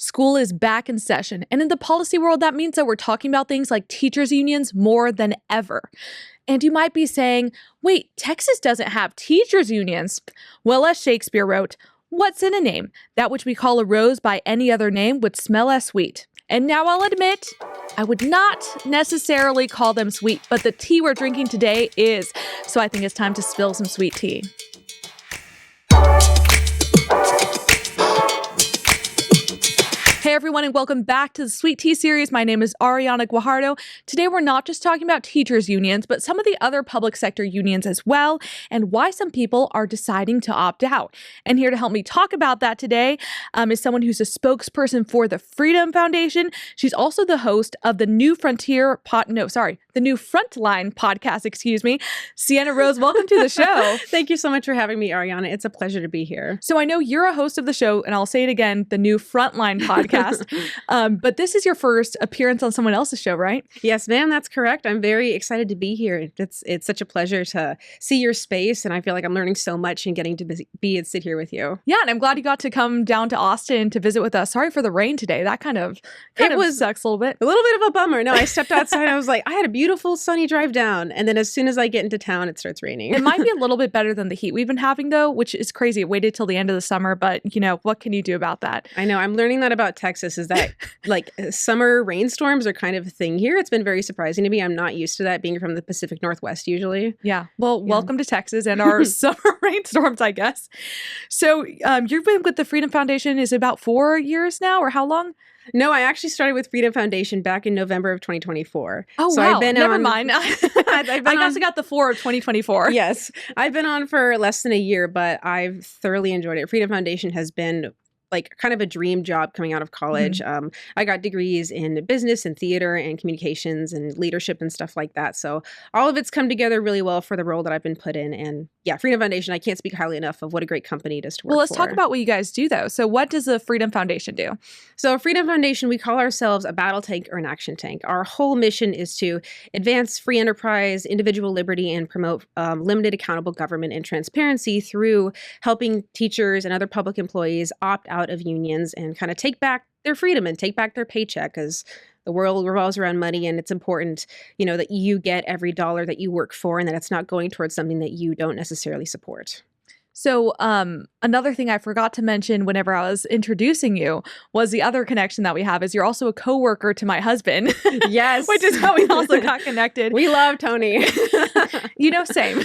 School is back in session, and in the policy world, that means that we're talking about things like teachers' unions more than ever. And you might be saying, wait, Texas doesn't have teachers' unions. Well, as Shakespeare wrote, what's in a name? That which we call a rose by any other name would smell as sweet. And now I'll admit, I would not necessarily call them sweet, but the tea we're drinking today is. So I think it's time to spill some sweet tea. Hey everyone, and welcome back to the Sweet Tea series. My name is Ariana Guajardo. Today we're not just talking about teachers' unions, but some of the other public sector unions as well, and why some people are deciding to opt out. And here to help me talk about that today is someone who's a spokesperson for the Freedom Foundation. She's also the host of the New Frontline podcast, Sienna Rose, welcome to the show. Thank you so much for having me, Ariana. It's a pleasure to be here. So I know you're a host of the show, and I'll say it again, the New Frontline podcast. But this is your first appearance on someone else's show, right? Yes, ma'am, that's correct. I'm very excited to be here. It's such a pleasure to see your space, and I feel like I'm learning so much and getting to be and sit here with you. Yeah, and I'm glad you got to come down to Austin to visit with us. Sorry for the rain today. That kind of sucks a little bit. A little bit of a bummer. No, I stepped outside and I was like, I had a beautiful sunny drive down, and then as soon as I get into town, it starts raining. It might be a little bit better than the heat we've been having, though, which is crazy. It waited till the end of the summer, but what can you do about that? I know. I'm learning that about Texas is that like summer rainstorms are kind of a thing here. It's been very surprising to me. I'm not used to that being from the Pacific Northwest usually. Yeah. Well, welcome to Texas and our summer rainstorms, I guess. So you've been with the Freedom Foundation is about 4 years now, or how long? No, I actually started with Freedom Foundation back in November of 2024. Oh, so wow. I've been Never on, mind. I also got the 4 of 2024. Yes. I've been on for less than a year, but I've thoroughly enjoyed it. Freedom Foundation has been like kind of a dream job coming out of college. Mm-hmm. I got degrees in business and theater and communications and leadership and stuff like that. So all of it's come together really well for the role that I've been put in. And yeah, Freedom Foundation, I can't speak highly enough of what a great company it is to work for. Well, let's talk about what you guys do, though. So what does the Freedom Foundation do? So Freedom Foundation, we call ourselves a battle tank or an action tank. Our whole mission is to advance free enterprise, individual liberty, and promote limited accountable government and transparency through helping teachers and other public employees opt out of unions and kind of take back their freedom and take back their paycheck, because the world revolves around money, and it's important, that you get every dollar that you work for and that it's not going towards something that you don't necessarily support. So another thing I forgot to mention whenever I was introducing you was the other connection that we have is you're also a coworker to my husband. Yes. Which is how we also got connected. We love Tony. Same.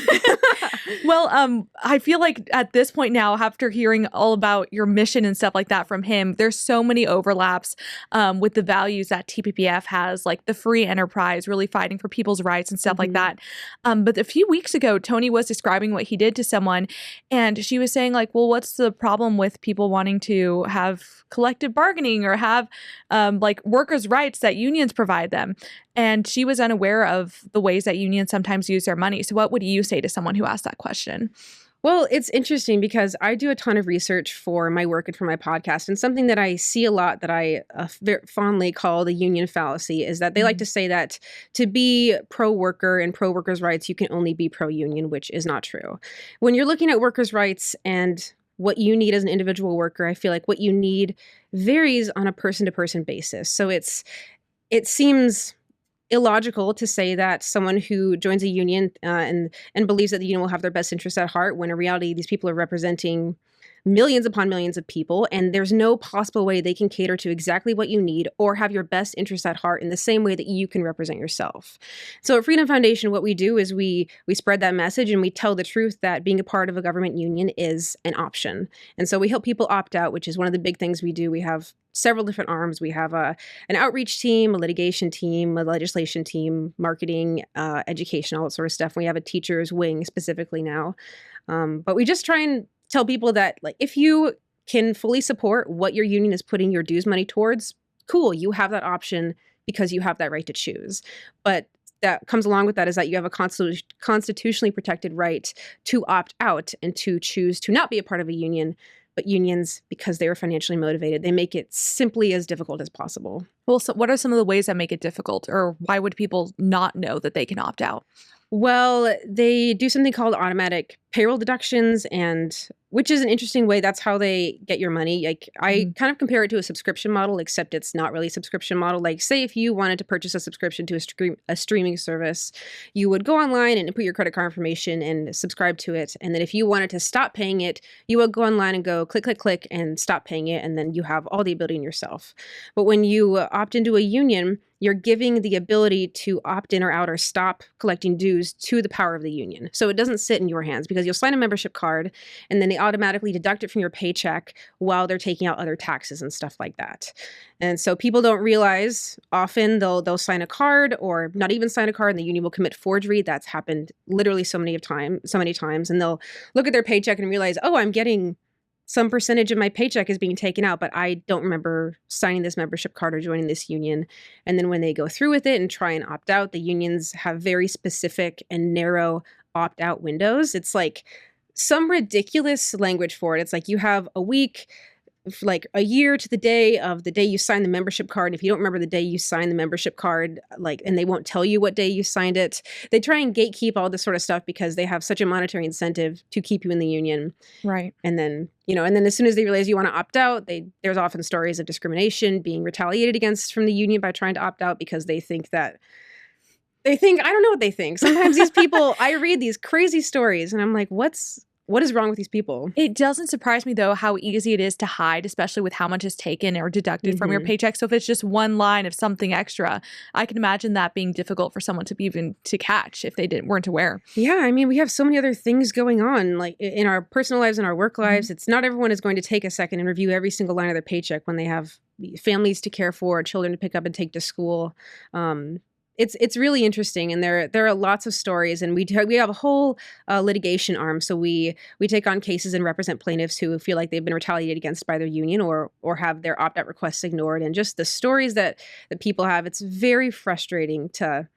Well, I feel like at this point now, after hearing all about your mission and stuff like that from him, there's so many overlaps with the values that TPPF has, like the free enterprise, really fighting for people's rights and stuff like that. But a few weeks ago, Tony was describing what he did to someone, and she was saying, like, well, what's the problem with people wanting to have collective bargaining or have like workers' rights that unions provide them? And she was unaware of the ways that unions sometimes use their money. So what would you say to someone who asked that question? Well, it's interesting because I do a ton of research for my work and for my podcast. And something that I see a lot that I very fondly call the union fallacy is that they like to say that to be pro-worker and pro-workers' rights, you can only be pro-union, which is not true. When you're looking at workers' rights and what you need as an individual worker, I feel like what you need varies on a person-to-person basis. So it seems illogical to say that someone who joins a union and believes that the union will have their best interests at heart, when in reality these people are representing millions upon millions of people, and there's no possible way they can cater to exactly what you need or have your best interests at heart in the same way that you can represent yourself. So at Freedom Foundation, what we do is we spread that message and we tell the truth that being a part of a government union is an option. And so we help people opt out, which is one of the big things we do. We have several different arms. We have an outreach team, a litigation team, a legislation team, marketing, education, all that sort of stuff. We have a teachers wing specifically now. But we just try and tell people that, like, if you can fully support what your union is putting your dues money towards, cool, you have that option because you have that right to choose. But that comes along with that is that you have a constitutionally protected right to opt out and to choose to not be a part of a union. But unions, because they are financially motivated, they make it simply as difficult as possible. Well, so what are some of the ways that make it difficult, or why would people not know that they can opt out? Well, they do something called automatic payroll deductions, and which is an interesting way. That's how they get your money. Like, I Mhm. kind of compare it to a subscription model, except it's not really a subscription model. Like, say if you wanted to purchase a subscription to a streaming service, you would go online and put your credit card information and subscribe to it. And then if you wanted to stop paying it, you would go online and go click, click, click, and stop paying it. And then you have all the ability in yourself. But when you opt into a union, you're giving the ability to opt in or out or stop collecting dues to the power of the union. So it doesn't sit in your hands, because you'll sign a membership card and then they automatically deduct it from your paycheck while they're taking out other taxes and stuff like that. And so people don't realize, often they'll sign a card or not even sign a card, and the union will commit forgery. That's happened literally so many times, and they'll look at their paycheck and realize, oh, I'm getting some percentage of my paycheck is being taken out, but I don't remember signing this membership card or joining this union. And then when they go through with it and try and opt out, the unions have very specific and narrow opt out windows. It's like some ridiculous language for it. It's like you have a week, like a year to the day you sign the membership card. And if you don't remember the day you signed the membership card, like, and they won't tell you what day you signed it. They try and gatekeep all this sort of stuff because they have such a monetary incentive to keep you in the union. Right. And then, and then as soon as they realize you want to opt out, there's often stories of discrimination being retaliated against from the union by trying to opt out, because they think, I don't know what they think. Sometimes these people, I read these crazy stories and I'm like, what is wrong with these people? It doesn't surprise me, though, how easy it is to hide, especially with how much is taken or deducted from your paycheck. So if it's just one line of something extra, I can imagine that being difficult for someone to be even to catch if they weren't aware. Yeah, I mean, we have so many other things going on, like in our personal lives and our work lives. It's not everyone is going to take a second and review every single line of their paycheck when they have families to care for, children to pick up and take to school. It's really interesting, and there are lots of stories, and we have a whole litigation arm. So we take on cases and represent plaintiffs who feel like they've been retaliated against by their union or have their opt out requests ignored, and just the stories that people have. It's very frustrating to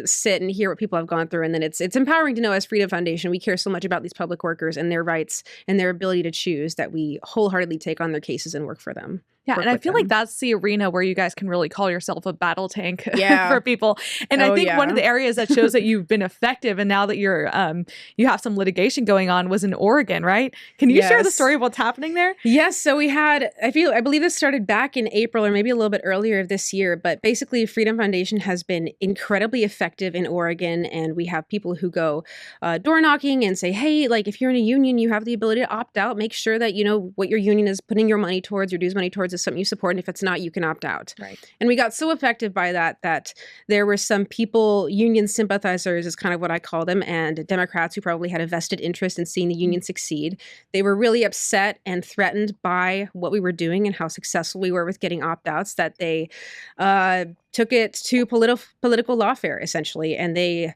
sit and hear what people have gone through. And then it's empowering to know, as Freedom Foundation, we care so much about these public workers and their rights and their ability to choose, that we wholeheartedly take on their cases and work for them. Yeah, and I feel like that's the arena where you guys can really call yourself a battle tank for people. And I think one of the areas that shows that you've been effective, and now that you're you have some litigation going on, was in Oregon, right? Can you share the story of what's happening there? Yes. So we had, I believe this started back in April or maybe a little bit earlier of this year, but basically Freedom Foundation has been incredibly effective in Oregon, and we have people who go door knocking and say, hey, like, if you're in a union, you have the ability to opt out. Make sure that what your union is putting your money towards, your dues money towards, is something you support, and if it's not, you can opt out. Right. And we got so effective by that there were some people, union sympathizers is kind of what I call them, and Democrats who probably had a vested interest in seeing the union succeed. They were really upset and threatened by what we were doing and how successful we were with getting opt-outs, that they took it to political lawfare, essentially, and they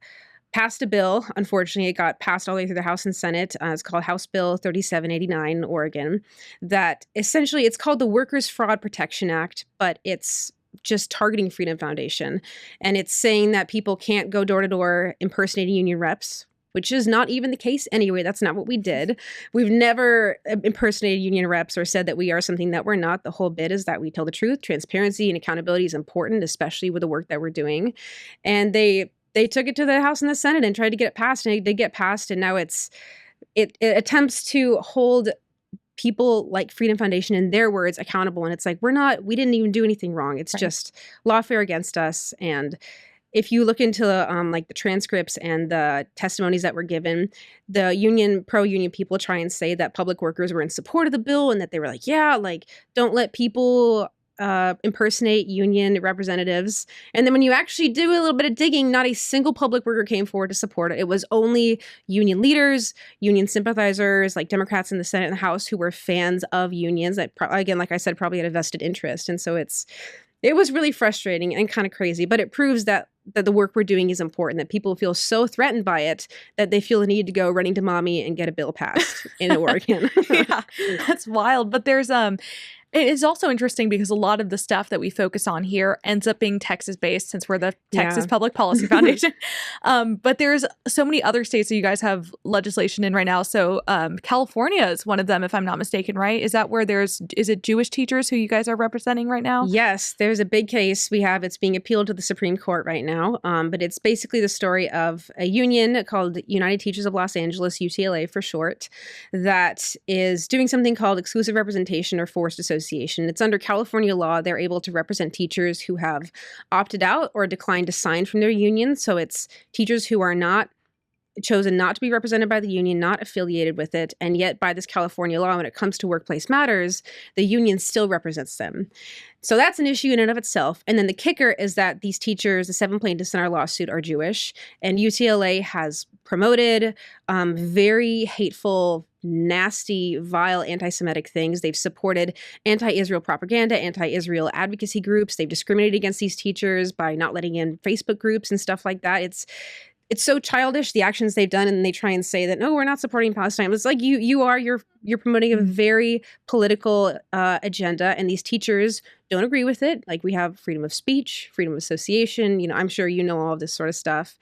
passed a bill. Unfortunately, it got passed all the way through the House and Senate. It's called House Bill 3789 in Oregon, that essentially, it's called the Workers' Fraud Protection Act, but it's just targeting Freedom Foundation. And it's saying that people can't go door to door impersonating union reps, which is not even the case anyway. That's not what we did. We've never impersonated union reps or said that we are something that we're not. The whole bit is that we tell the truth. Transparency and accountability is important, especially with the work that we're doing. And they took it to the House and the Senate and tried to get it passed, and it did get passed. And now it attempts to hold people like Freedom Foundation, in their words, accountable. And it's like, we didn't even do anything wrong. It's just lawfare against us. And if you look into like the transcripts and the testimonies that were given, the pro-union people try and say that public workers were in support of the bill, and that they were like, yeah, like, don't let people impersonate union representatives. And then when you actually do a little bit of digging, not a single public worker came forward to support it. It was only union leaders, union sympathizers, like Democrats in the Senate and the House, who were fans of unions that, again, like I said, probably had a vested interest. And so it was really frustrating and kind of crazy, but it proves that the work we're doing is important, that people feel so threatened by it that they feel the need to go running to mommy and get a bill passed in Oregon. Yeah, that's wild. But there's It is also interesting because a lot of the stuff that we focus on here ends up being Texas-based since we're the Texas Public Policy Foundation. But there's so many other states that you guys have legislation in right now. So California is one of them, if I'm not mistaken, right? Is that where is it Jewish teachers who you guys are representing right now? Yes, there's a big case we have. It's being appealed to the Supreme Court right now. But it's basically the story of a union called United Teachers of Los Angeles, UTLA for short, that is doing something called exclusive representation or forced association. It's under California law. They're able to represent teachers who have opted out or declined to sign from their union. So it's teachers who are not chosen not to be represented by the union, not affiliated with it. And yet by this California law, when it comes to workplace matters, the union still represents them. So that's an issue in and of itself. And then the kicker is that these teachers, the 7 plaintiffs in our lawsuit, are Jewish. And UTLA has promoted very hateful, nasty, vile anti-Semitic things. They've supported anti-Israel propaganda, anti-Israel advocacy groups. They've discriminated against these teachers by not letting in Facebook groups and stuff like that. It's so childish, the actions they've done, and they try and say that, no, we're not supporting Palestine. It's like you're promoting a very political agenda, and these teachers don't agree with it. Like, we have freedom of speech, freedom of association. You know, I'm sure you know all of this sort of stuff.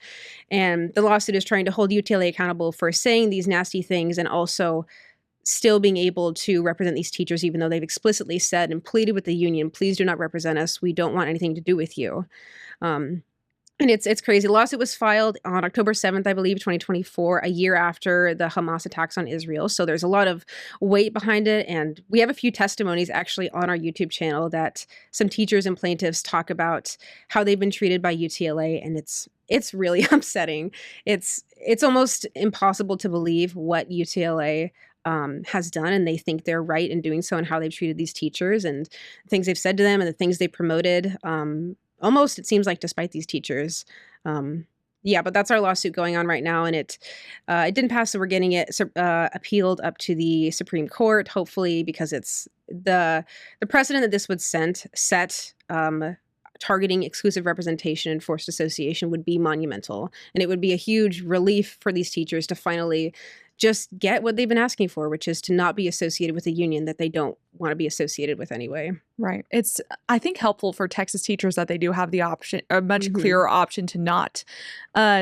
And the lawsuit is trying to hold UTLA accountable for saying these nasty things and also still being able to represent these teachers, even though they've explicitly said and pleaded with the union, please do not represent us. We don't want anything to do with you. And it's crazy. The lawsuit was filed on October 7th, I believe, 2024, a year after the Hamas attacks on Israel. So there's a lot of weight behind it. And we have a few testimonies actually on our YouTube channel that some teachers and plaintiffs talk about how they've been treated by UTLA. And it's really upsetting. It's almost impossible to believe what UTLA has done, and they think they're right in doing so, and how they've treated these teachers and things they've said to them and the things they promoted. Almost, it seems like, despite these teachers. But that's our lawsuit going on right now, and it didn't pass, so we're getting it appealed up to the Supreme Court, hopefully, because it's the precedent that this would set targeting exclusive representation and forced association would be monumental, and it would be a huge relief for these teachers to finally just get what they've been asking for, which is to not be associated with a union that they don't want to be associated with anyway. Right. It's, I think, helpful for Texas teachers that they do have the option, a much clearer option to not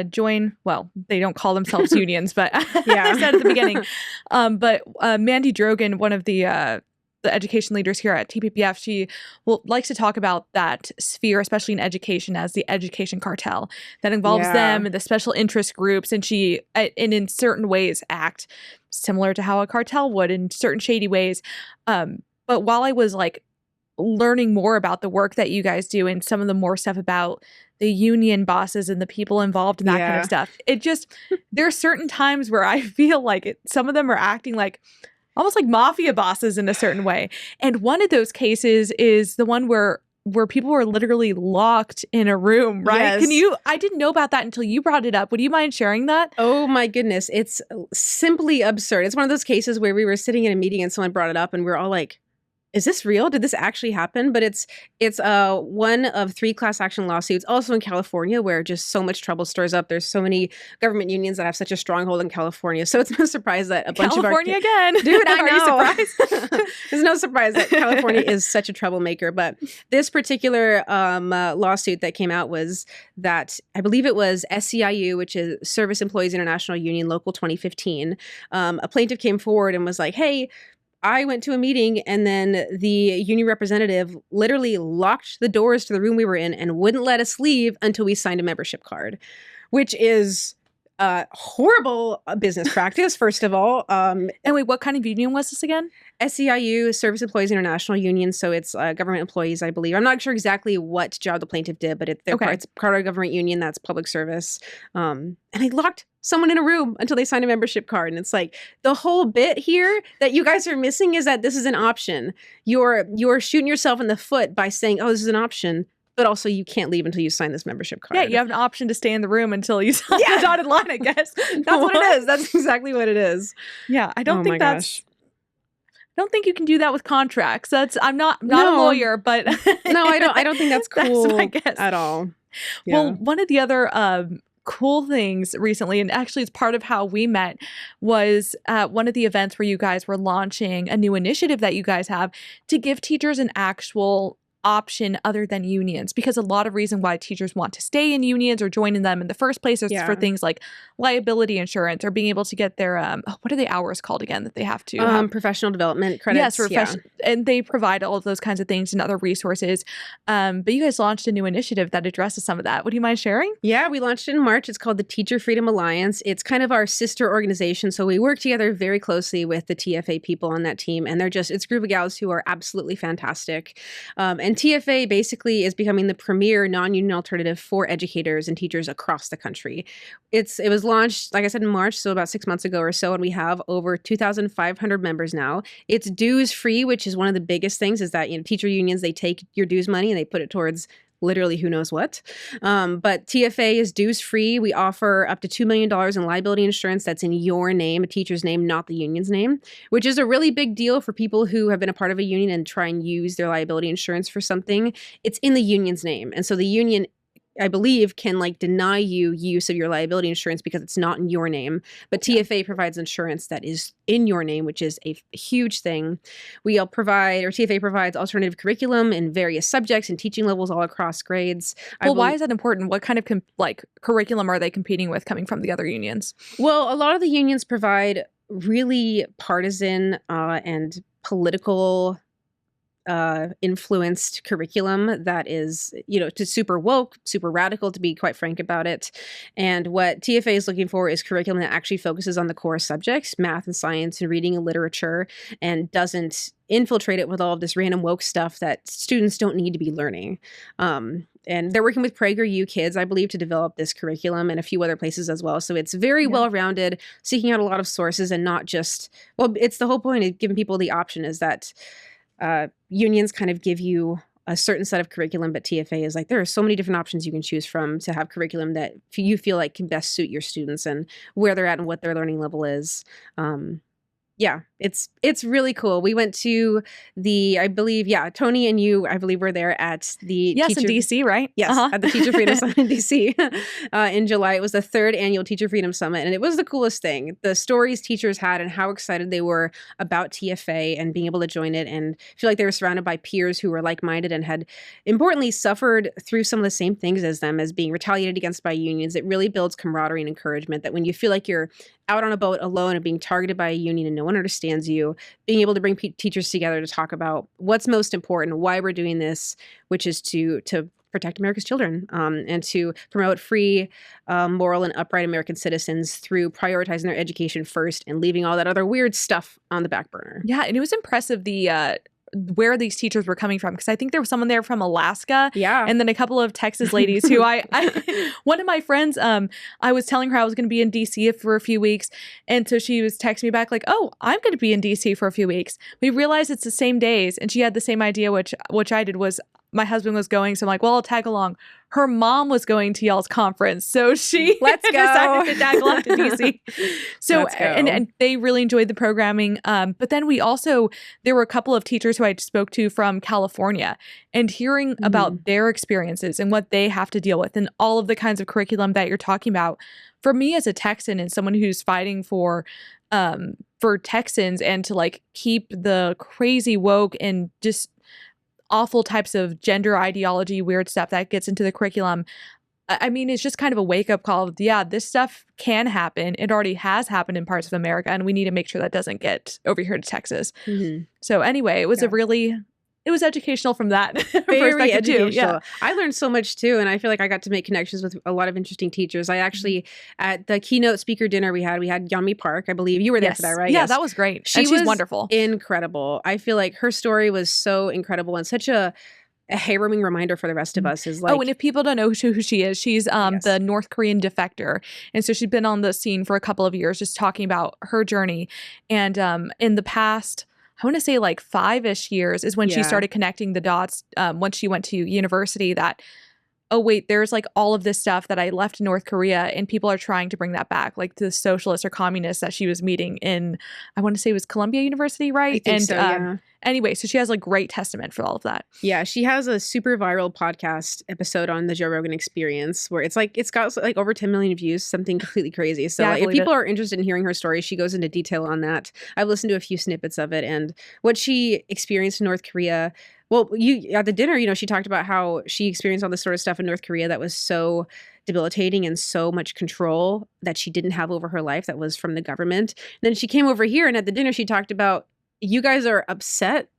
join. Well, they don't call themselves unions, but Yeah. I said at the beginning. But Mandy Drogan, one of the education leaders here at TPPF, she likes to talk about that sphere, especially in education, as the education cartel that involves them and the special interest groups. And she, and in certain ways, act similar to how a cartel would in certain shady ways. But while I was like learning more about the work that you guys do and some of the more stuff about the union bosses and the people involved in that kind of stuff, it just, there are certain times where I feel like some of them are acting like almost like mafia bosses in a certain way. And one of those cases is the one where people were literally locked in a room, right? Yes. I didn't know about that until you brought it up. Would you mind sharing that? Oh my goodness. It's simply absurd. It's one of those cases where we were sitting in a meeting and someone brought it up and we're all like, is this real? Did this actually happen? But it's one of 3 class action lawsuits, also in California, where just so much trouble stirs up. There's so many government unions that have such a stronghold in California. So it's no surprise that a bunch California of our again, dude, I Are know. you surprised? There's no surprise that California is such a troublemaker. But this particular lawsuit that came out was that, I believe it was SEIU, which is Service Employees International Union, Local 2015. A plaintiff came forward and was like, hey, I went to a meeting and then the union representative literally locked the doors to the room we were in and wouldn't let us leave until we signed a membership card, which is horrible business practice, first of all. And wait, what kind of union was this again? SEIU, Service Employees International Union. So it's government employees, I believe. I'm not sure exactly what job the plaintiff did, but it's part of a government union that's public service. And they locked someone in a room until they signed a membership card. And it's like, the whole bit here that you guys are missing is that this is an option. You're shooting yourself in the foot by saying, oh, this is an option. But also, you can't leave until you sign this membership card. Yeah, you have an option to stay in the room until you sign the dotted line, I guess. That's what it is. That's exactly what it is. Yeah, I don't think I don't think you can do that with contracts. I'm not a lawyer, but no, I don't think that's cool that's my guess. at all. Yeah. Well, one of the other cool things recently, and actually it's part of how we met, was at one of the events where you guys were launching a new initiative that you guys have to give teachers an actual option other than unions, because a lot of reason why teachers want to stay in unions or join in them in the first place is for things like liability insurance or being able to get their what are the hours called again that they have to have? Professional development credits. Yes, and they provide all of those kinds of things and other resources. But you guys launched a new initiative that addresses some of that. Would you mind sharing? Yeah, we launched it in March. It's called the Teacher Freedom Alliance. It's kind of our sister organization. So we work together very closely with the TFA people on that team. And it's a group of gals who are absolutely fantastic. And TFA basically is becoming the premier non-union alternative for educators and teachers across the country. It was launched, like I said, in March, so about 6 months ago or so, and we have over 2,500 members now. It's dues free, which is one of the biggest things, is that, teacher unions, they take your dues money and they put it towards literally who knows what. But TFA is dues free. We offer up to $2 million in liability insurance that's in your name, a teacher's name, not the union's name, which is a really big deal for people who have been a part of a union and try and use their liability insurance for something. It's in the union's name. And so the union, I believe, can deny you use of your liability insurance because it's not in your name. But TFA provides insurance that is in your name, which is a huge thing. TFA provides alternative curriculum in various subjects and teaching levels all across grades. Well, why is that important? What kind of curriculum are they competing with coming from the other unions? Well, a lot of the unions provide really partisan and political influenced curriculum that is, to super woke, super radical, to be quite frank about it. And what TFA is looking for is curriculum that actually focuses on the core subjects, math and science and reading and literature, and doesn't infiltrate it with all of this random woke stuff that students don't need to be learning. And they're working with PragerU Kids, I believe, to develop this curriculum, and a few other places as well. So it's very well-rounded, seeking out a lot of sources and not just, it's the whole point of giving people the option is that unions kind of give you a certain set of curriculum, but TFA is there are so many different options you can choose from to have curriculum that you feel like can best suit your students and where they're at and what their learning level is. It's really cool. We went to Tony and you, I believe, were there at the in DC, right? Yes, at the Teacher Freedom Summit in DC in July. It was the 3rd annual Teacher Freedom Summit, and it was the coolest thing. The stories teachers had and how excited they were about TFA and being able to join it and feel like they were surrounded by peers who were like-minded and had, importantly, suffered through some of the same things as them, as being retaliated against by unions. It really builds camaraderie and encouragement that when you feel like you're out on a boat alone and being targeted by a union and no one understands you, being able to bring teachers together to talk about what's most important, why we're doing this, which is to protect America's children and to promote free, moral, and upright American citizens through prioritizing their education first and leaving all that other weird stuff on the back burner. Yeah, and it was impressive where these teachers were coming from, because I think there was someone there from Alaska, and then a couple of Texas ladies who I one of my friends, I was telling her I was going to be in DC for a few weeks, and so she was texting me back oh, I'm going to be in DC for a few weeks. We realized it's the same days, and she had the same idea, which I did. Was my husband was going, so I'm like, well, I'll tag along. Her mom was going to y'all's conference, so she decided to tag along to DC. So, and they really enjoyed the programming. But then there were a couple of teachers who I spoke to from California, and hearing about their experiences and what they have to deal with and all of the kinds of curriculum that you're talking about. For me as a Texan and someone who's fighting for Texans and to keep the crazy woke and just awful types of gender ideology, weird stuff that gets into the curriculum. I mean, it's just kind of a wake-up call of, this stuff can happen. It already has happened in parts of America, and we need to make sure that doesn't get over here to Texas. So anyway, it was it was educational from that very educational. Too. Yeah. I learned so much too, and I feel like I got to make connections with a lot of interesting teachers. I actually, at the keynote speaker dinner we had Yami Park. I believe you were there for that, right? Yeah, that was great. She's wonderful, incredible. I feel like her story was so incredible and such a harrowing reminder for the rest of us. Is and if people don't know who she is, she's the North Korean defector, and so she's been on the scene for a couple of years, just talking about her journey. And in the past, I want to say 5-ish years is when she started connecting the dots once she went to university that, oh wait, there's like all of this stuff that I left in North Korea and people are trying to bring that back, like the socialists or communists that she was meeting in, I want to say it was Columbia University, right? I think so, yeah. Anyway, so she has like great testament for all of that. Yeah, she has a super viral podcast episode on the Joe Rogan Experience where it's got like over 10 million views, something completely crazy. So Yeah, I like, if believe people it. are interested in hearing her story, she goes into detail on that. I've listened to a few snippets of it and what she experienced in North Korea. Well, at the dinner, she talked about how she experienced all this sort of stuff in North Korea that was so debilitating and so much control that she didn't have over her life that was from the government. And then she came over here and at the dinner she talked about, you guys are upset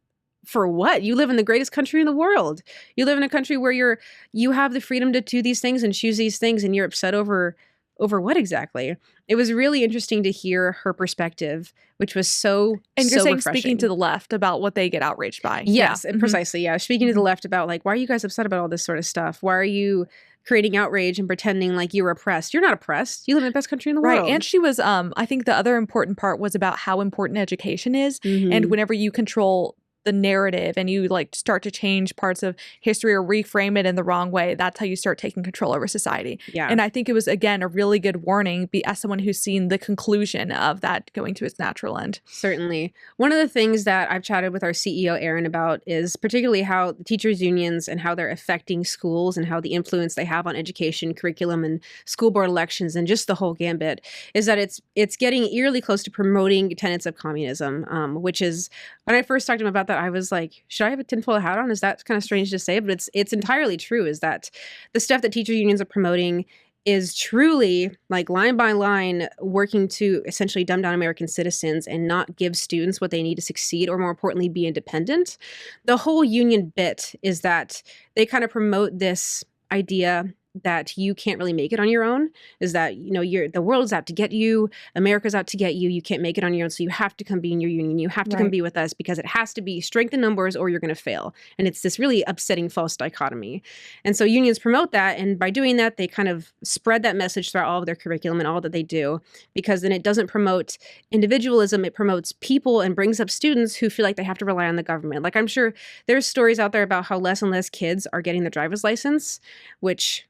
for what? You live in the greatest country in the world. You live in a country where you have the freedom to do these things and choose these things, and you're upset over what exactly? It was really interesting to hear her perspective, which was so And you're so saying refreshing. speaking to the left about what they get outraged by. Yes, Yeah. Mhm. precisely. Yeah, speaking to the left about like, why are you guys upset about all this sort of stuff? Why are you creating outrage and pretending like you're oppressed? You're not oppressed. You live in the best country in the Right. world. And she was, I think the other important part was about how important education is. Mhm. And whenever you control the narrative and you like start to change parts of history or reframe it in the wrong way, that's how you start taking control over society. Yeah. And I think it was, again, a really good warning as someone who's seen the conclusion of that going to its natural end. Certainly. One of the things that I've chatted with our CEO, Aaron, about is particularly how the teachers' unions and how they're affecting schools and how the influence they have on education, curriculum, and school board elections, and just the whole gambit, is that it's getting eerily close to promoting tenets of communism, which is, when I first talked to him about that, I was like, should I have a tinfoil hat on? Is that kind of strange to say? But it's entirely true, is that the stuff that teacher unions are promoting is truly like line by line working to essentially dumb down American citizens and not give students what they need to succeed, or more importantly, be independent. The whole union bit is that they kind of promote this idea that you can't really make it on your own, is that, the world is out to get you, America's out to get you, you can't make it on your own, so you have to come be in your union, you have to come Right. be with us, because it has to be strength in numbers or you're going to fail. And it's this really upsetting false dichotomy. And so unions promote that, and by doing that, they kind of spread that message throughout all of their curriculum and all that they do, because then it doesn't promote individualism, it promotes people and brings up students who feel like they have to rely on the government. Like, I'm sure there's stories out there about how less and less kids are getting their driver's license, which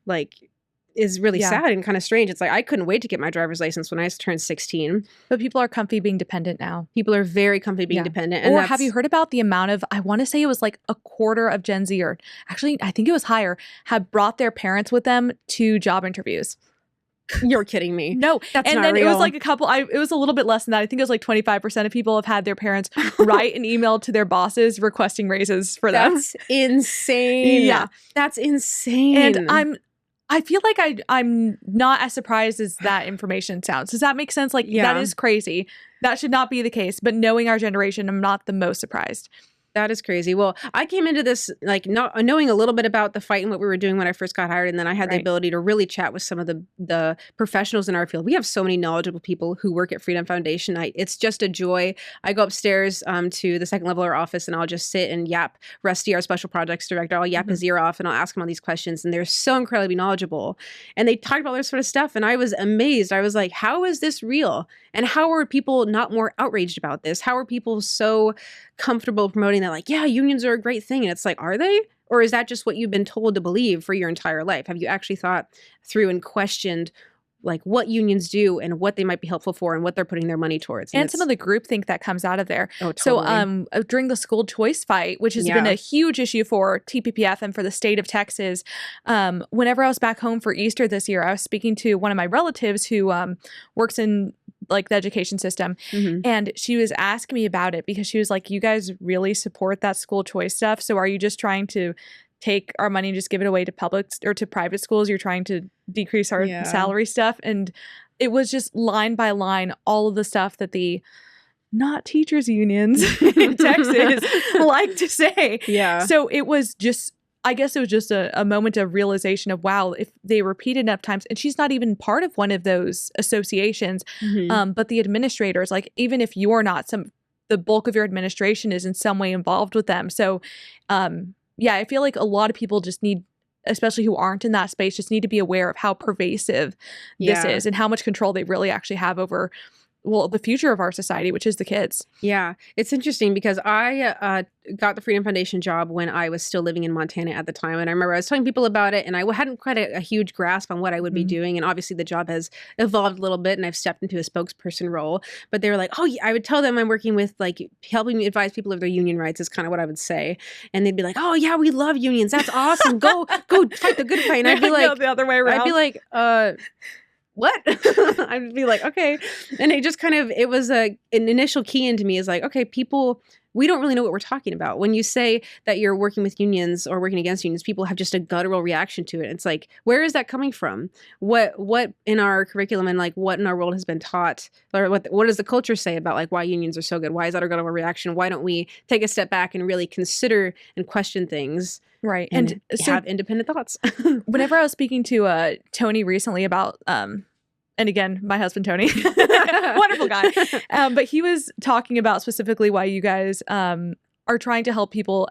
is really Yeah. sad and kind of strange. It's like, I couldn't wait to get my driver's license when I turned 16. But people are comfy being dependent now. People are very comfy being Yeah. dependent. Or have you heard about the amount of, I want to say it was like a quarter of Gen Z, or actually I think it was higher, have brought their parents with them to job interviews. You're kidding me. No. That's and not then real. it was like it was a little bit less than that. I think it was like 25% of people have had their parents write an email to their bosses requesting raises for them. That's insane. Yeah. That's insane. And I feel like I'm not as surprised as that information sounds. Does that make sense? Like, Yeah. that is crazy. That should not be the case. But knowing our generation, I'm not the most surprised. That is crazy. Well, I came into this like not knowing a little bit about the fight and what we were doing when I first got hired, and then I had the Right. ability to really chat with some of the professionals in our field. We have so many knowledgeable people who work at Freedom Foundation. It's just a joy. I go upstairs to the second level of our office, and I'll just sit and yap. Rusty, our special projects director, I'll yap his ear off, and I'll ask him all these questions, and they're so incredibly knowledgeable. And they talked about all this sort of stuff, and I was amazed. I was like, how is this real? And how are people not more outraged about this? How are people so comfortable promoting that, like, yeah, unions are a great thing? And it's like, are they? Or is that just what you've been told to believe for your entire life? Have you actually thought through and questioned like what unions do and what they might be helpful for and what they're putting their money towards? And some of the groupthink that comes out of there. Oh, totally. So during the school choice fight, which has been a huge issue for TPPF and for the state of Texas, whenever I was back home for Easter this year, I was speaking to one of my relatives who works in like the education system. And she was asking me about it because she was like, you guys really support that school choice stuff. So are you just trying to take our money and just give it away to public or to private schools? You're trying to decrease our salary stuff. And it was just line by line, all of the stuff that the not teachers unions in Texas like to say. Yeah. So it was just, I guess it was just a moment of realization of, wow, if they repeat enough times, and she's not even part of one of those associations, but the administrators, like, even if you're not, the bulk of your administration is in some way involved with them. So, yeah, I feel like a lot of people just need, especially who aren't in that space, just need to be aware of how pervasive this is and how much control they really actually have over the future of our society, which is the kids. Yeah, it's interesting because I got the Freedom Foundation job when I was still living in Montana at the time. And I remember I was telling people about it, and I hadn't quite a huge grasp on what I would be doing. And obviously the job has evolved a little bit, and I've stepped into a spokesperson role. But they were like, oh, yeah, I would tell them I'm working with like helping me advise people of their union rights is kind of what I would say. And they'd be like, oh, yeah, we love unions. That's awesome. Go fight the good fight. And I'd be like, no, the other way around. I'd be like, what? I'd be like, okay. And it just kind of, it was an initial key into me is like, okay, people, we don't really know what we're talking about. When you say that you're working with unions or working against unions, people have just a guttural reaction to it. It's like, where is that coming from? What in our curriculum and like what in our world has been taught, or what does the culture say about like why unions are so good? Why is that our guttural reaction? Why don't we take a step back and really consider and question things? Right. And so, have independent thoughts. Whenever I was speaking to Tony recently about, and again, my husband, Tony, wonderful guy. But he was talking about specifically why you guys are trying to help people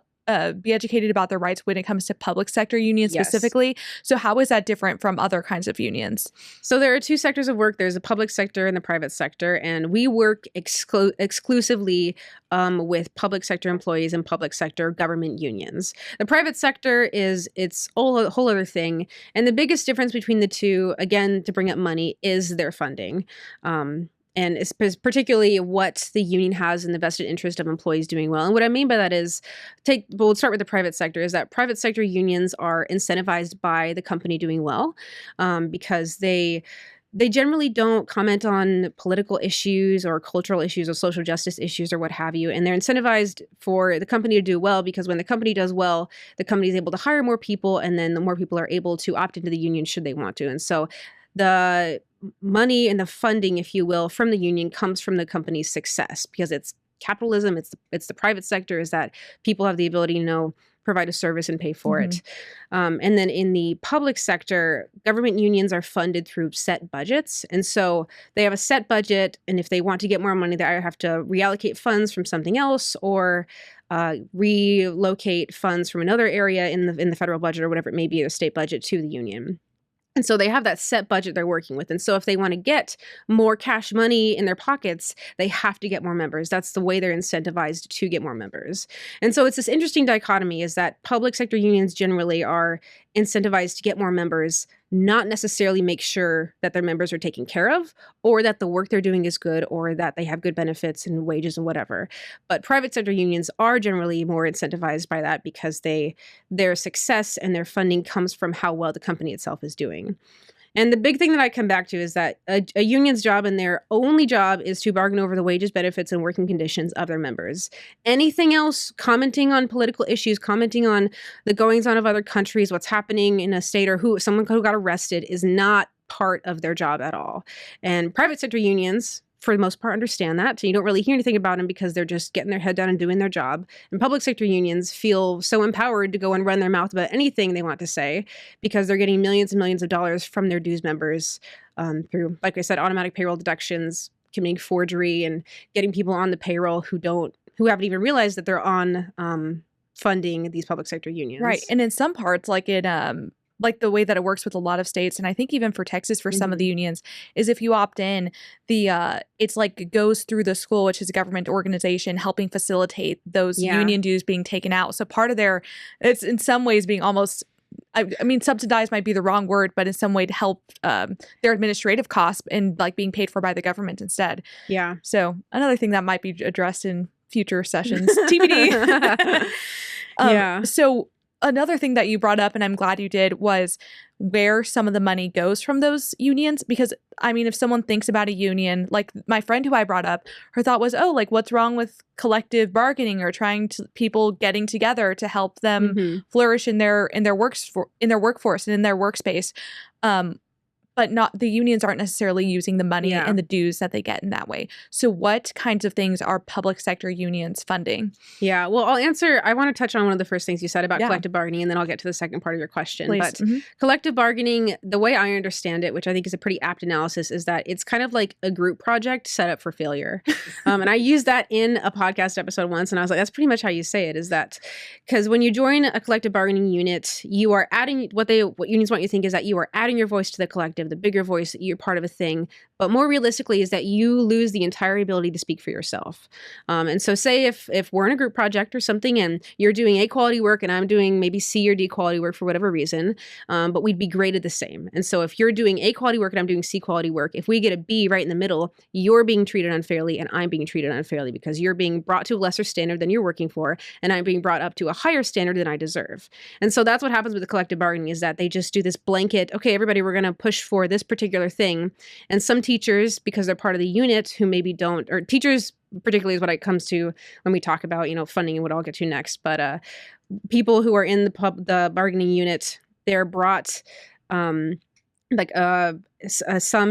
be educated about their rights when it comes to public sector unions specifically. So how is that different from other kinds of unions? So there are two sectors of work. There's the public sector and the private sector. And we work exclusively with public sector employees and public sector government unions. The private sector is its a whole other thing. And the biggest difference between the two, again, to bring up money, is their funding. And it's particularly what the union has in the vested interest of employees doing well. And what I mean by that is, we'll start with the private sector, is that private sector unions are incentivized by the company doing well because they generally don't comment on political issues or cultural issues or social justice issues or what have you. And they're incentivized for the company to do well because when the company does well, the company is able to hire more people, and then the more people are able to opt into the union should they want to. And so the money and the funding, if you will, from the union comes from the company's success because it's capitalism. It's the private sector, is that people have the ability to provide a service and pay for it. And then in the public sector, government unions are funded through set budgets. And so they have a set budget. And if they want to get more money, they either have to reallocate funds from something else or relocate funds from another area in the federal budget or whatever it may be, the state budget, to the union. And so they have that set budget they're working with. And so if they want to get more cash money in their pockets, they have to get more members. That's the way they're incentivized to get more members. And so it's this interesting dichotomy, is that public sector unions generally are incentivized to get more members, not necessarily make sure that their members are taken care of or that the work they're doing is good or that they have good benefits and wages and whatever. But private sector unions are generally more incentivized by that because their success and their funding comes from how well the company itself is doing. And the big thing that I come back to is that a union's job and their only job is to bargain over the wages, benefits, and working conditions of their members. Anything else, commenting on political issues, commenting on the goings-on of other countries, what's happening in a state, or someone who got arrested, is not part of their job at all. And private sector unions, for the most part, understand that. So you don't really hear anything about them because they're just getting their head down and doing their job. And public sector unions feel so empowered to go and run their mouth about anything they want to say because they're getting millions and millions of dollars from their dues members through, like I said, automatic payroll deductions, committing forgery, and getting people on the payroll who haven't even realized that they're on funding these public sector unions. Right. And in some parts, like like the way that it works with a lot of states, and I think even for Texas for some of the unions, is if you opt in, it's like it goes through the school, which is a government organization, helping facilitate those union dues being taken out. So part of it's in some ways being almost, I mean, subsidized might be the wrong word, but in some way to help their administrative costs and like being paid for by the government instead. Yeah. So another thing that might be addressed in future sessions, TBD. So another thing that you brought up, and I'm glad you did, was where some of the money goes from those unions. Because, I mean, if someone thinks about a union, like my friend who I brought up, her thought was, oh, like what's wrong with collective bargaining or people getting together to help them flourish in their workforce and in their workspace. But the unions aren't necessarily using the money and the dues that they get in that way. So what kinds of things are public sector unions funding? Yeah, well, I want to touch on one of the first things you said about collective bargaining, and then I'll get to the second part of your question. Please. But collective bargaining, the way I understand it, which I think is a pretty apt analysis, is that it's kind of like a group project set up for failure. And I used that in a podcast episode once, and I was like, that's pretty much how you say it, is that because when you join a collective bargaining unit, you are adding, what unions want you to think is that you are adding your voice to the collective, the bigger voice, that you're part of a thing But more realistically is that you lose the entire ability to speak for yourself. And so say if we're in a group project or something and you're doing A quality work and I'm doing maybe C or D quality work for whatever reason, but we'd be graded the same. And so if you're doing A quality work and I'm doing C quality work, if we get a B right in the middle, you're being treated unfairly and I'm being treated unfairly because you're being brought to a lesser standard than you're working for and I'm being brought up to a higher standard than I deserve. And so that's what happens with the collective bargaining is that they just do this blanket, okay, everybody, we're going to push for this particular thing. And some teachers, because they're part of the unit who maybe don't, or teachers particularly is what it comes to when we talk about, funding and what I'll get to next. But people who are in the bargaining unit, they're brought some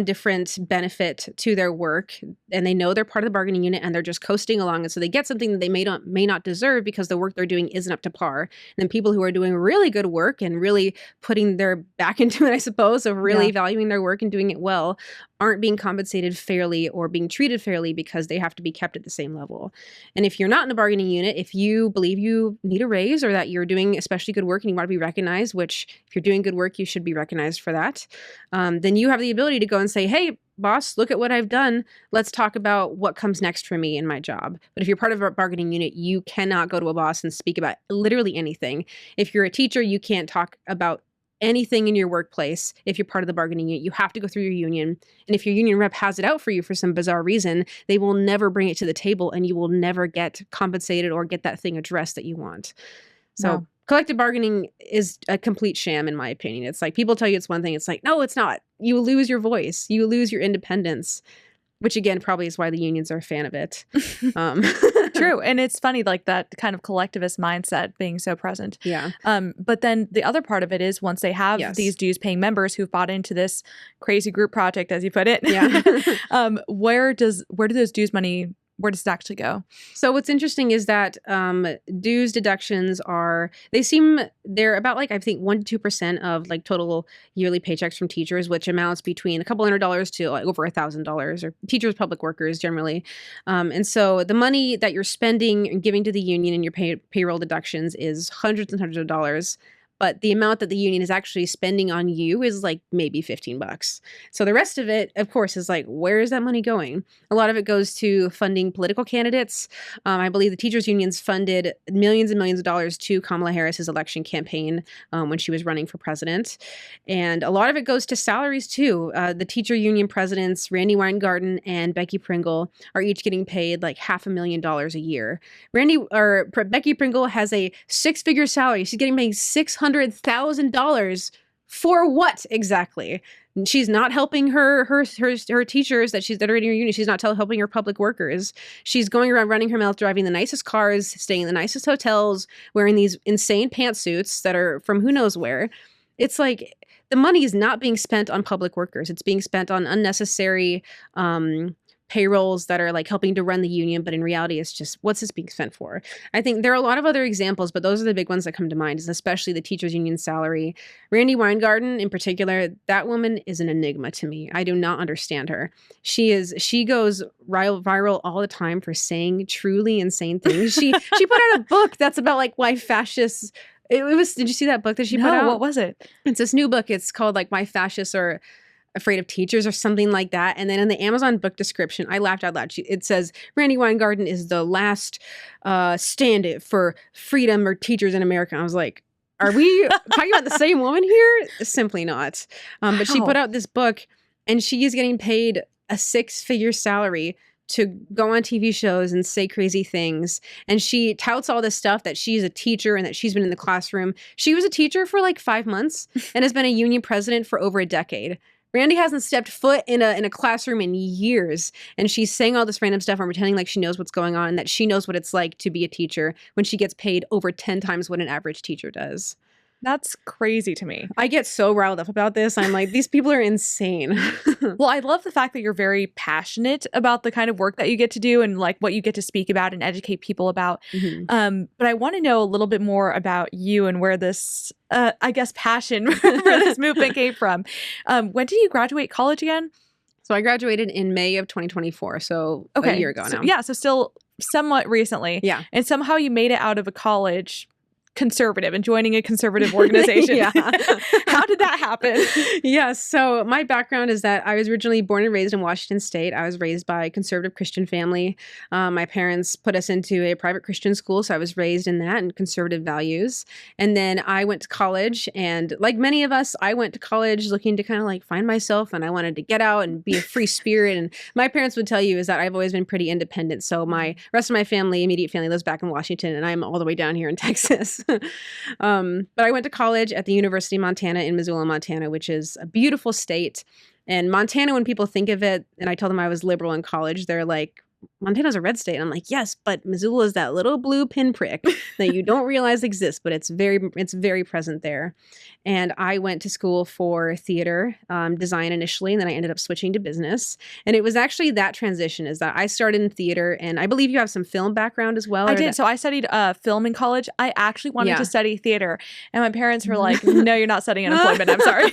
different benefit to their work, and they know they're part of the bargaining unit and they're just coasting along. And so they get something that they may not deserve because the work they're doing isn't up to par. And then people who are doing really good work and really putting their back into it, I suppose, of really valuing their work and doing it well, aren't being compensated fairly or being treated fairly because they have to be kept at the same level. And if you're not in a bargaining unit, if you believe you need a raise or that you're doing especially good work and you want to be recognized, which if you're doing good work, you should be recognized for that, then you have the ability to go and say, hey, boss, look at what I've done. Let's talk about what comes next for me in my job. But if you're part of a bargaining unit, you cannot go to a boss and speak about literally anything. If you're a teacher, you can't talk about anything in your workplace. If you're part of the bargaining unit, you have to go through your union. And if your union rep has it out for you for some bizarre reason, they will never bring it to the table and you will never get compensated or get that thing addressed that you want. So collective bargaining is a complete sham, in my opinion. It's like people tell you it's one thing. It's like, no, it's not. You lose your voice. You lose your independence, which again, probably is why the unions are a fan of it. True. And it's funny, like that kind of collectivist mindset being so present. Yeah. But then the other part of it is once they have these dues paying members who bought into this crazy group project, as you put it, where does it actually go? So what's interesting is that dues deductions they're about I think 1% to 2% of total yearly paychecks from teachers, which amounts between a couple $100s to over $1,000, or teachers, public workers generally. And so the money that you're spending and giving to the union in your payroll deductions is hundreds and hundreds of dollars. But the amount that the union is actually spending on you is maybe $15. So the rest of it, of course, is where is that money going? A lot of it goes to funding political candidates. I believe the teachers unions funded millions and millions of dollars to Kamala Harris's election campaign when she was running for president. And a lot of it goes to salaries too. The teacher union presidents, Randy Weingarten and Becky Pringle, are each getting paid $500,000 a year. Becky Pringle has a 6-figure salary. She's getting paid $600,000 for what exactly? She's not helping her teachers that are in her union. She's not helping her public workers. She's going around running her mouth, driving the nicest cars, staying in the nicest hotels, wearing these insane pantsuits that are from who knows where. It's the money is not being spent on public workers. It's being spent on unnecessary payrolls that are helping to run the union, but in reality it's just, what's this being spent for? I think there are a lot of other examples, but those are the big ones that come to mind, is especially the teachers union salary. Randy Weingarten in particular, that woman is an enigma to me. I do not understand her. She goes viral all the time for saying truly insane things. She put out a book that's about why fascists did you see that book that she put out? What was it? It's this new book. It's called Why Fascists Are Afraid of Teachers or something like that. And then in the Amazon book description, I laughed out loud. It says, Randy Weingarten is the last stand-in for freedom or teachers in America. I was like, are we talking about the same woman here? Simply not. But she put out this book and she is getting paid a 6-figure salary to go on TV shows and say crazy things. And she touts all this stuff that she's a teacher and that she's been in the classroom. She was a teacher for 5 months and has been a union president for over a decade. Randy hasn't stepped foot in a classroom in years, and she's saying all this random stuff and pretending she knows what's going on and that she knows what it's like to be a teacher when she gets paid over 10 times what an average teacher does. That's crazy to me. I get so riled up about this. I'm like, these people are insane. Well, I love the fact that you're very passionate about the kind of work that you get to do and what you get to speak about and educate people about. Mm-hmm. But I want to know a little bit more about you and where this, passion for this movement came from. When did you graduate college again? So I graduated in May of 2024. So a year ago now. So still somewhat recently. Yeah. And somehow you made it out of a college conservative and joining a conservative organization. Yeah. How did that happen? Yes. So my background is that I was originally born and raised in Washington State. I was raised by a conservative Christian family. My parents put us into a private Christian school, so I was raised in that and conservative values. And then I went to college, and like many of us, I went to college looking to kind of like find myself, and I wanted to get out and be a free spirit. And my parents would tell you is that I've always been pretty independent. So my rest of my family, immediate family, lives back in Washington, and I'm all the way down here in Texas. But I went to college at the University of Montana in Missoula, Montana, which is a beautiful state. And Montana, when people think of it, and I told them I was liberal in college, they're like, Montana's a red state. And I'm like, yes, but Missoula is that little blue pinprick that you don't realize exists, but it's very present there. And I went to school for theater design initially, and then I ended up switching to business. And it was actually that transition is that I started in theater, and I believe you have some film background as well. I did. So I studied film in college. I actually wanted to study theater, and my parents were like, no, you're not studying unemployment. I'm sorry.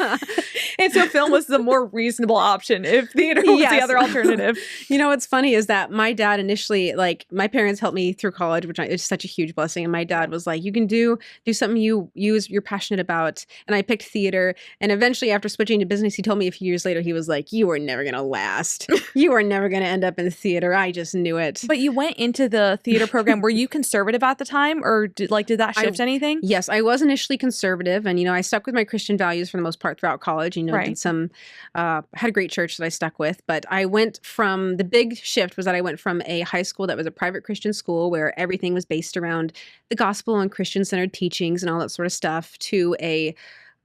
And so film was the more reasonable option if theater was the other alternative. You know, what's funny is that my dad initially, like my parents helped me through college, which is such a huge blessing. And my dad was like, you can do something you're passionate about. And I picked theater. And eventually after switching to business, he told me a few years later, he was like, you are never going to last. You are never going to end up in theater. I just knew it. But you went into the theater program. Were you conservative at the time, or did that shift anything? Yes, I was initially conservative. And, I stuck with my Christian values for the most part throughout college. Did some, had a great church that I stuck with. But I went from, the big shift was that I went from a high school that was a private Christian school where everything was based around the gospel and Christian-centered teachings and all that sort of stuff to a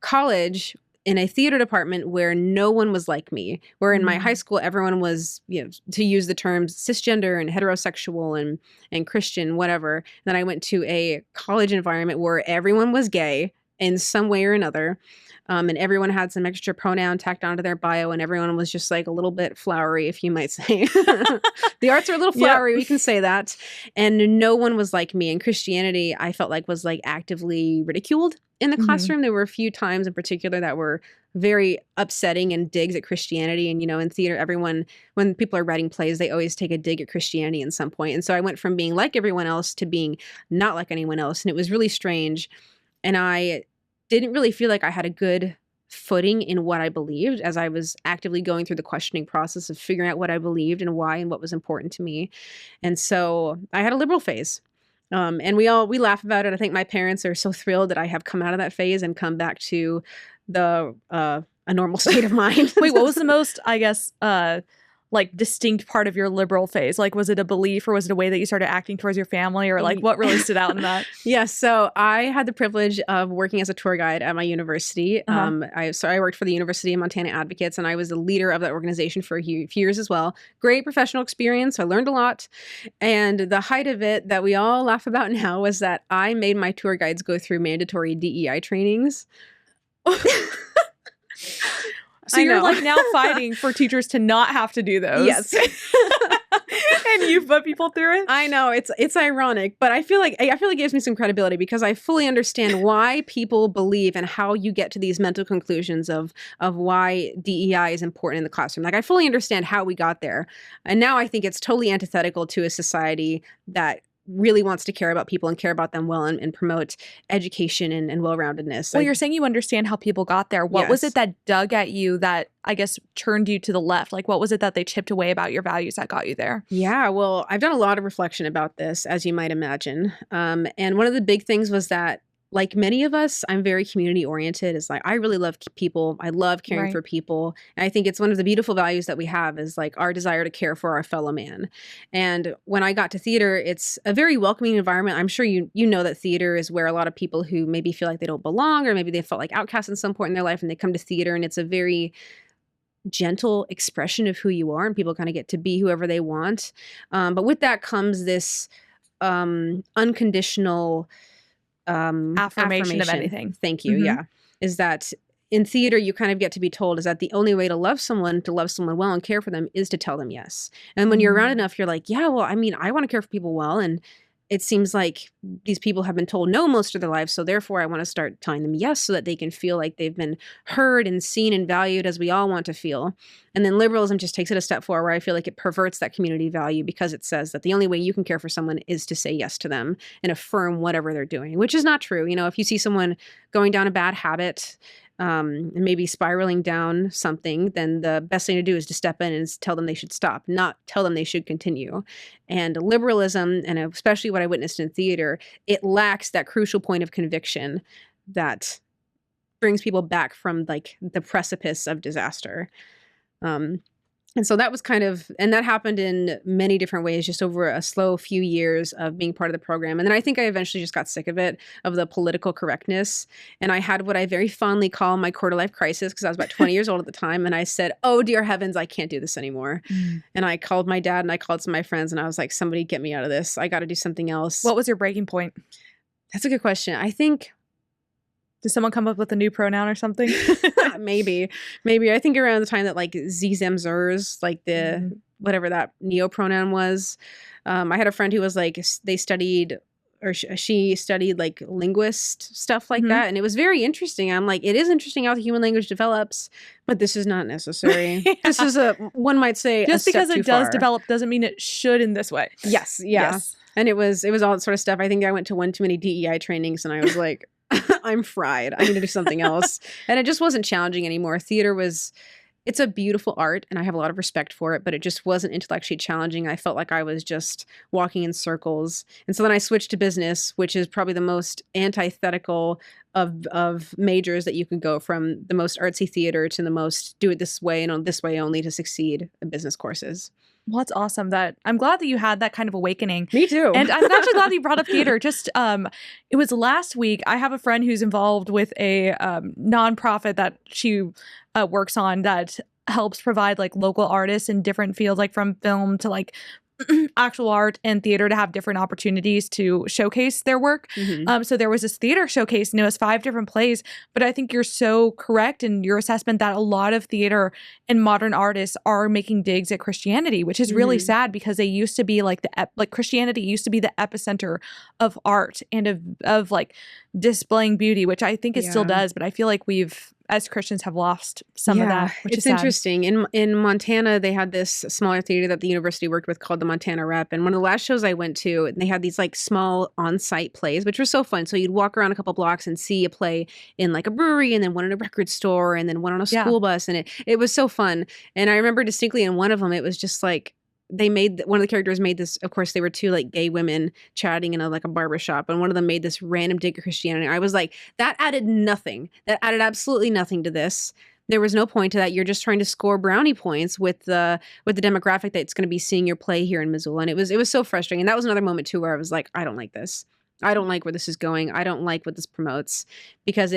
college in a theater department where no one was like me, where in my high school, everyone was, to use the terms cisgender and heterosexual and Christian, whatever. And then I went to a college environment where everyone was gay in some way or another. And everyone had some extra pronoun tacked onto their bio, and everyone was just like a little bit flowery, if you might say. The arts are a little flowery, we can say that. And no one was like me. And Christianity, I felt like, was like actively ridiculed in the classroom. There were a few times in particular that were very upsetting and digs at Christianity. And, in theater, everyone, when people are writing plays, they always take a dig at Christianity at some point. And so I went from being like everyone else to being not like anyone else. And it was really strange. And I didn't really feel like I had a good footing in what I believed as I was actively going through the questioning process of figuring out what I believed and why and what was important to me. And so I had a liberal phase. And we laugh about it. I think my parents are so thrilled that I have come out of that phase and come back to a normal state of mind. Wait, what was the most, I guess, distinct part of your liberal phase? Like, was it a belief, or was it a way that you started acting towards your family, or like what really stood out in that? Yes. So I had the privilege of working as a tour guide at my university. I worked for the University of Montana Advocates, and I was the leader of that organization for a few years as well. Great professional experience. I learned a lot. And the height of it that we all laugh about now was that I made my tour guides go through mandatory DEI trainings. So you're like now fighting for teachers to not have to do those. Yes. And you've put people through it? I know, it's ironic, but I feel like it gives me some credibility because I fully understand why people believe and how you get to these mental conclusions of why DEI is important in the classroom. Like, I fully understand how we got there. And now I think it's totally antithetical to a society that really wants to care about people and care about them well and promote education and well-roundedness. Well, you're saying you understand how people got there. What was it that dug at you that, I guess, turned you to the left? Like, what was it that they chipped away about your values that got you there? Yeah, well, I've done a lot of reflection about this, as you might imagine. And one of the big things was that, like many of us, I'm very community oriented. It's like, I really love people. I love caring for people. And I think it's one of the beautiful values that we have is like our desire to care for our fellow man. And when I got to theater, it's a very welcoming environment. I'm sure you know that theater is where a lot of people who maybe feel like they don't belong, or maybe they felt like outcasts at some point in their life, and they come to theater, and it's a very gentle expression of who you are, and people kind of get to be whoever they want. But with that comes this unconditional affirmation of anything. Thank you. Yeah. Is that in theater, you kind of get to be told is that the only way to love someone well and care for them is to tell them yes. And when you're around enough, you're like, yeah, well, I mean, I want to care for people well. And it seems like these people have been told no most of their lives. So therefore, I want to start telling them yes so that they can feel like they've been heard and seen and valued as we all want to feel. And then liberalism just takes it a step forward, where I feel like it perverts that community value because it says that the only way you can care for someone is to say yes to them and affirm whatever they're doing, which is not true. You know, if you see someone going down a bad habit, and maybe spiraling down something, then the best thing to do is to step in and tell them they should stop, not tell them they should continue. And liberalism, and especially what I witnessed in theater, it lacks that crucial point of conviction that brings people back from like the precipice of disaster. And so that was and that happened in many different ways, just over a slow few years of being part of the program. And then I think I eventually just got sick of it, of the political correctness. And I had what I very fondly call my quarter life crisis, because I was about 20 years old at the time. And I said, oh, dear heavens, I can't do this anymore. And I called my dad and I called some of my friends and I was like, somebody get me out of this. I got to do something else. What was your breaking point? That's a good question. I think... Did someone come up with a new pronoun or something? Maybe. I think around the time that like Zers, like the whatever that neo pronoun was. I had a friend who was like, they studied, or she studied like linguist stuff like that. And it was very interesting. I'm like, it is interesting how the human language develops, but this is not necessary. This is one might say, just because it does develop doesn't mean it should in this way. Yes. Yeah. Yes. And it was all that sort of stuff. I think I went to one too many DEI trainings and I was like, I'm fried. I need to do something else. And it just wasn't challenging anymore. Theater it's a beautiful art and I have a lot of respect for it, but it just wasn't intellectually challenging. I felt like I was just walking in circles. And so then I switched to business, which is probably the most antithetical of majors that you can go, from the most artsy theater to the most do it this way and on this way only to succeed in business courses. Well, it's awesome that I'm glad that you had that kind of awakening. Me too. And I'm actually glad that you brought up theater. Just, it was last week. I have a friend who's involved with a nonprofit that she works on that helps provide like local artists in different fields, like from film to like actual art and theater, to have different opportunities to showcase their work. So there was this theater showcase and it was 5 different plays, but I think you're so correct in your assessment that a lot of theater and modern artists are making digs at Christianity, which is really sad, because they used to be like Christianity used to be the epicenter of art and of like displaying beauty, which I think it still does, but I feel like we've, as Christians, have lost some of that, which is sad. Interesting. In Montana, they had this smaller theater that the university worked with called the Montana Rep. And one of the last shows I went to, they had these like small on-site plays, which were so fun. So you'd walk around a couple blocks and see a play in like a brewery, and then one in a record store, and then one on a school bus. And it was so fun. And I remember distinctly in one of them, it was just like, one of the characters made this, of course, they were 2 like gay women chatting in a barber shop. And one of them made this random dig at Christianity. I was like, that added nothing. That added absolutely nothing to this. There was no point to that. You're just trying to score brownie points with the demographic that's going to be seeing your play here in Missoula. And it was so frustrating. And that was another moment too, where I was like, I don't like this. I don't like where this is going. I don't like what this promotes, because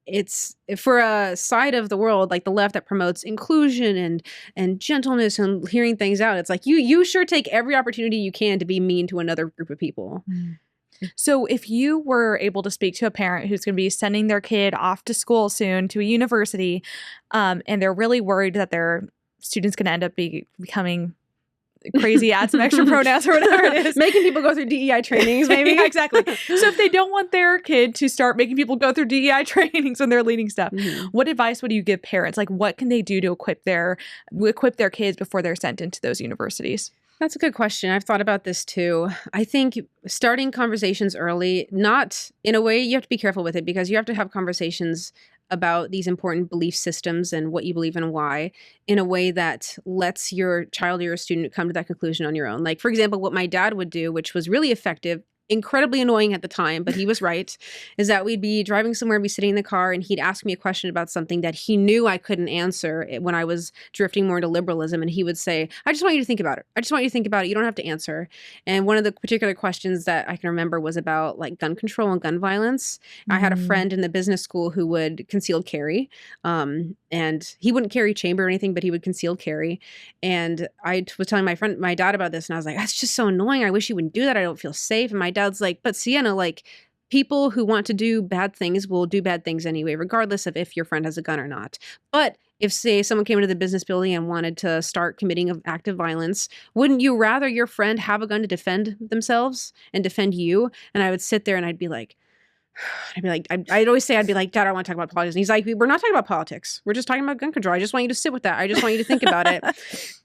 it's for a side of the world like the left that promotes inclusion and gentleness and hearing things out. It's like you sure take every opportunity you can to be mean to another group of people. So if you were able to speak to a parent who's going to be sending their kid off to school soon, to a university, and they're really worried that their student's going to end up becoming crazy, add some extra pronouns or whatever it is. Making people go through DEI trainings, maybe. Yeah, exactly. So if they don't want their kid to start making people go through DEI trainings when they're leading stuff, what advice would you give parents? Like, what can they do to equip their kids before they're sent into those universities? That's a good question. I've thought about this too. I think starting conversations early, not in a way, you have to be careful with it, because you have to have conversations about these important belief systems and what you believe in and why, in a way that lets your child or your student come to that conclusion on your own. Like, for example, what my dad would do, which was really effective, incredibly annoying at the time, but he was right, is that we'd be driving somewhere, be sitting in the car, and he'd ask me a question about something that he knew I couldn't answer when I was drifting more into liberalism. And he would say, I just want you to think about it. I just want you to think about it. You don't have to answer. And one of the particular questions that I can remember was about like gun control and gun violence. I had a friend in the business school who would concealed carry. And he wouldn't carry chamber or anything, but he would concealed carry. And I was telling my dad about this, and I was like, that's just so annoying. I wish you wouldn't do that. I don't feel safe. And my dad's like, but Sienna, like, people who want to do bad things will do bad things anyway, regardless of if your friend has a gun or not. But if, say, someone came into the business building and wanted to start committing an act of violence, wouldn't you rather your friend have a gun to defend themselves and defend you? And I would sit there and I'd be like, I'd always say, I'd be like, Dad, I want to talk about politics. And he's like, we're not talking about politics. We're just talking about gun control. I just want you to sit with that. I just want you to think about it.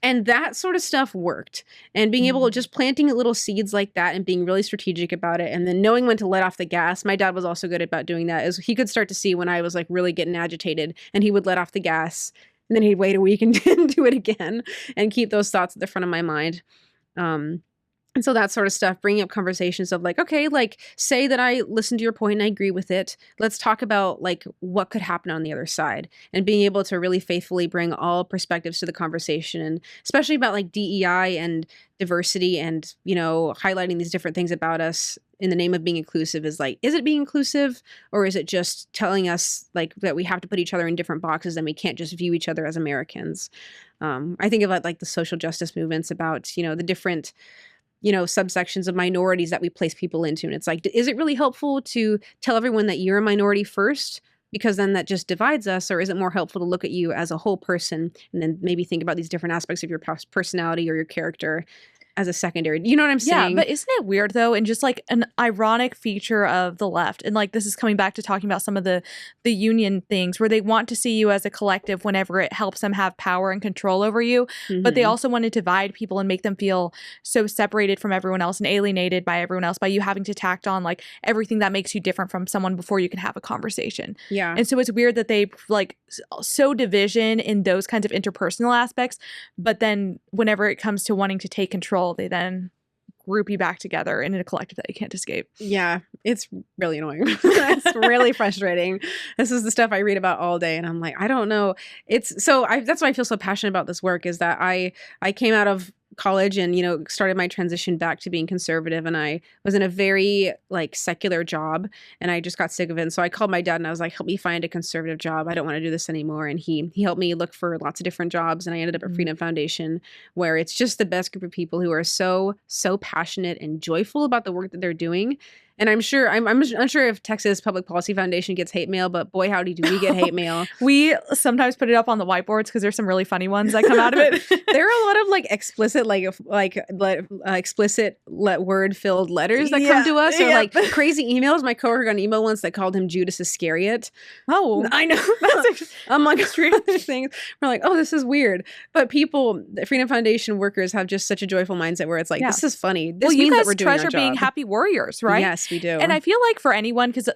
And that sort of stuff worked. And being able to just planting little seeds like that and being really strategic about it. And then knowing when to let off the gas. My dad was also good about doing that. Is he could start to see when I was like really getting agitated and he would let off the gas. And then he'd wait a week and do it again and keep those thoughts at the front of my mind. And so that sort of stuff, bringing up conversations of like, okay, like say that I listen to your point and I agree with it. Let's talk about like what could happen on the other side and being able to really faithfully bring all perspectives to the conversation, and especially about like DEI and diversity and, you know, highlighting these different things about us in the name of being inclusive is like, is it being inclusive or is it just telling us like that we have to put each other in different boxes and we can't just view each other as Americans? I think about like the social justice movements about, you know, the different subsections of minorities that we place people into. And it's like, is it really helpful to tell everyone that you're a minority first? Because then that just divides us. Or is it more helpful to look at you as a whole person and then maybe think about these different aspects of your personality or your character as a secondary? You know what I'm saying? Yeah, but isn't it weird though, and just like an ironic feature of the left, and like this is coming back to talking about some of the union things where they want to see you as a collective whenever it helps them have power and control over you, but they also want to divide people and make them feel so separated from everyone else and alienated by everyone else by you having to tack on like everything that makes you different from someone before you can have a conversation. Yeah. And so it's weird that they like sow division in those kinds of interpersonal aspects, but then whenever it comes to wanting to take control, they then group you back together in a collective that you can't escape. Yeah, it's really annoying. It's really frustrating. This is the stuff I read about all day, and I'm like, I don't know. That's why I feel so passionate about this work, is that I came out of college and, started my transition back to being conservative, and I was in a very like secular job and I just got sick of it. And so I called my dad and I was like, help me find a conservative job. I don't want to do this anymore. And he helped me look for lots of different jobs, and I ended up at Freedom Foundation, where it's just the best group of people who are so passionate and joyful about the work that they're doing. And I'm unsure if Texas Public Policy Foundation gets hate mail, but boy, howdy do we get hate mail. We sometimes put it up on the whiteboards because there's some really funny ones that come out of it. There are a lot of like explicit, explicit word-filled letters that come to us, or like crazy emails. My coworker got an email once that called him Judas Iscariot. Oh, I know. I'm like, stranger things. We're like, oh, this is weird. But people, the Freedom Foundation workers, have just such a joyful mindset where it's like, this is funny. This means that we're doing our job. You guys treasure being happy warriors, right? Yes, we do. And I feel like for anyone, because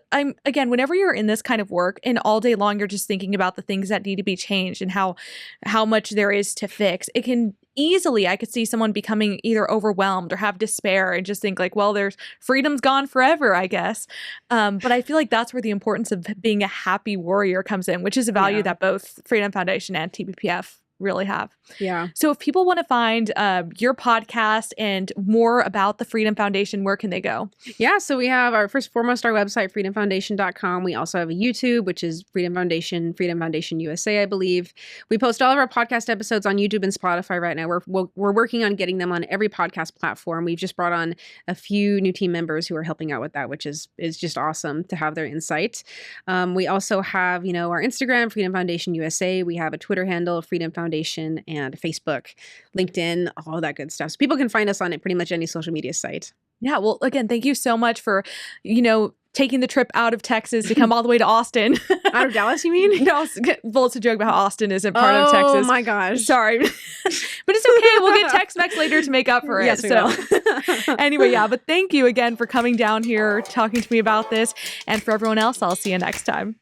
whenever you're in this kind of work and all day long, you're just thinking about the things that need to be changed and how much there is to fix. It can easily, I could see someone becoming either overwhelmed or have despair and just think like, well, there's freedom's gone forever, I guess. But I feel like that's where the importance of being a happy warrior comes in, which is a value that both Freedom Foundation and TPPF really have. Yeah. So if people want to find your podcast and more about the Freedom Foundation, where can they go? Yeah. So we have our website, freedomfoundation.com. We also have a YouTube, which is Freedom Foundation USA, I believe. We post all of our podcast episodes on YouTube and Spotify right now. We're working on getting them on every podcast platform. We've just brought on a few new team members who are helping out with that, which is just awesome to have their insight. We also have, our Instagram, Freedom Foundation USA. We have a Twitter handle, Freedom Foundation, and Facebook, LinkedIn, all that good stuff. So people can find us on pretty much any social media site. Yeah. Well, again, thank you so much for, taking the trip out of Texas to come all the way to Austin. Out of Dallas, you mean? No, well, it's a joke about how Austin isn't part of Texas. Oh my gosh. Sorry. But it's okay. We'll get Tex-Mex later to make up for it. Yes, we will. Anyway, but thank you again for coming down here, talking to me about this. And for everyone else, I'll see you next time.